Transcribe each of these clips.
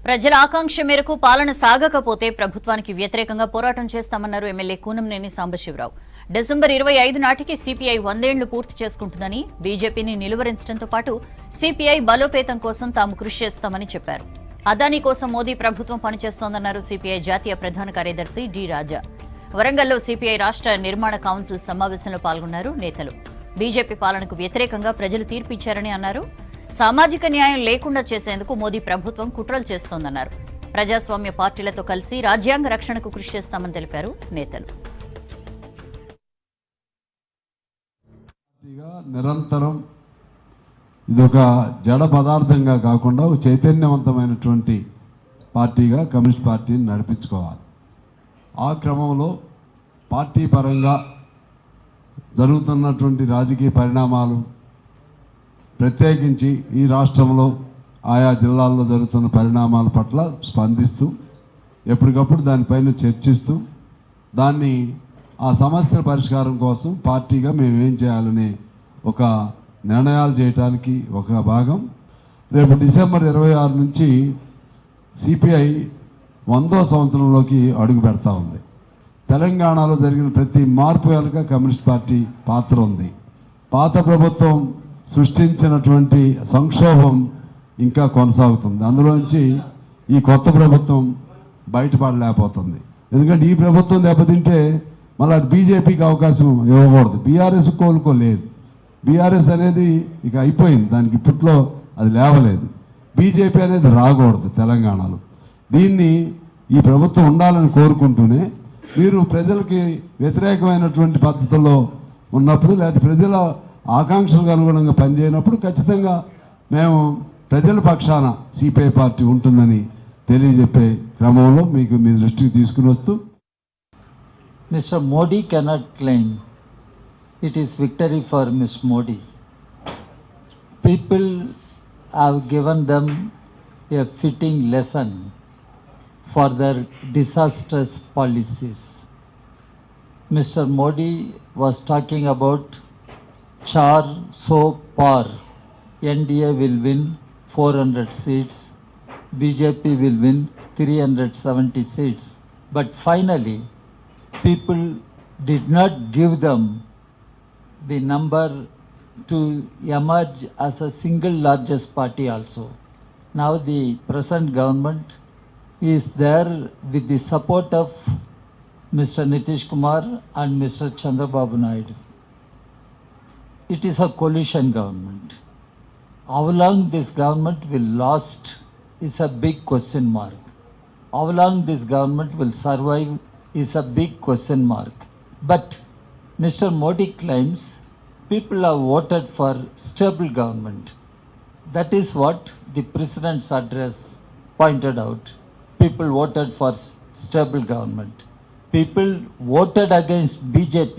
ప్రజల ఆకాంక్ష మేరకు పాలన సాగకపోతే ప్రభుత్వానికి వ్యతిరేకంగా పోరాటం చేస్తామన్నారు ఎమ్మెల్యే కూనంనేని సాంబశివరావు. డిసెంబర్ 25 నాటికి సిపిఐ 100 ఏళ్లు పూర్తి చేసుకుంటుందని, బీజేపీని నిలువరించడంతో పాటు సిపిఐ బలోపేతం కోసం తాము కృషి చేస్తామని చెప్పారు. అదానీ కోసం మోదీ ప్రభుత్వం పనిచేస్తోందన్నారు సిపిఐ జాతీయ ప్రధాన కార్యదర్శి డి రాజా. వరంగల్లో సిపిఐ రాష్ట్ర నిర్మాణ కౌన్సిల్ సమావేశంలో పాల్గొన్నారు నేతలు. బీజేపీ పాలనకు వ్యతిరేకంగా ప్రజలు తీర్పిచ్చారని అన్నారు. సామాజిక న్యాయం లేకుండా చేసేందుకు మోదీ ప్రభుత్వం కుట్రలు చేస్తోందన్నారు. ప్రజాస్వామ్య పార్టీలతో కలిసి రాజ్యాంగ రక్షణకు కృషి చేస్తామని తెలిపారు నేతలు. నిరంతరం ఇదొక జడ పదార్థంగా కాకుండా ఒక చైతన్యవంతమైనటువంటి పార్టీగా కమ్యూనిస్ట్ పార్టీని నడిపించుకోవాలి. ఆ క్రమంలో పార్టీ పరంగా జరుగుతున్నటువంటి రాజకీయ పరిణామాలు, ప్రత్యేకించి ఈ రాష్ట్రంలో ఆయా జిల్లాల్లో జరుగుతున్న పరిణామాల పట్ల స్పందిస్తూ ఎప్పటికప్పుడు దానిపైన చర్చిస్తూ ఆ సమస్యల పరిష్కారం కోసం పార్టీగా మేము ఏం చేయాలనే ఒక నిర్ణయాలు చేయడానికి ఒక భాగం. రేపు డిసెంబర్ 26 నుంచి సిపిఐ 100వ సంవత్సరంలోకి అడుగు పెడతా ఉంది. తెలంగాణలో జరిగిన ప్రతి మార్పు వెనుక కమ్యూనిస్ట్ పార్టీ పాత్ర ఉంది. పాత ప్రభుత్వం సృష్టించినటువంటి సంక్షోభం ఇంకా కొనసాగుతుంది. అందులోంచి ఈ కొత్త ప్రభుత్వం బయటపడలేకపోతుంది. ఎందుకంటే ఈ ప్రభుత్వం దెబ్బతింటే మళ్ళీ బీజేపీకి అవకాశం ఇవ్వకూడదు. బీఆర్ఎస్ కోలుకోలేదు. బీఆర్ఎస్ అనేది ఇక అయిపోయింది, దానికి ఇప్పట్లో అది లేవలేదు. బీజేపీ అనేది రాకూడదు తెలంగాణలో. దీన్ని ఈ ప్రభుత్వం ఉండాలని కోరుకుంటూనే మీరు ప్రజలకి వ్యతిరేకమైనటువంటి పద్ధతుల్లో ఉన్నప్పుడు, లేదా ప్రజల ఆకాంక్షలకు అనుగుణంగా పనిచేయనప్పుడు ఖచ్చితంగా మేము ప్రజల పక్షాన సిపిఐ పార్టీ ఉంటుందని తెలియజెప్పే క్రమంలో మీకు మీ దృష్టికి తీసుకుని వస్తూ, Mr. Modi cannot claim it is victory for Ms. Modi. People have given them a fitting lesson for their disastrous policies. Mr. Modi was talking about Char So Par. NDA will win 400 seats, BJP will win 370 seats. But finally, people did not give them the number to emerge as a single largest party also. Now the present government is there with the support of Mr. Nitish Kumar and Mr. Chandrababu Naidu. It is a coalition government. How long this government will last is a big question mark. How long this government will survive is a big question mark. But Mr. Modi claims people have voted for stable government. That is what the President's address pointed out. People voted for stable government. People voted against BJP.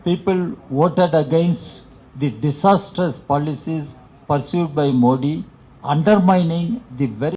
People voted against the disastrous policies pursued by Modi, undermining the very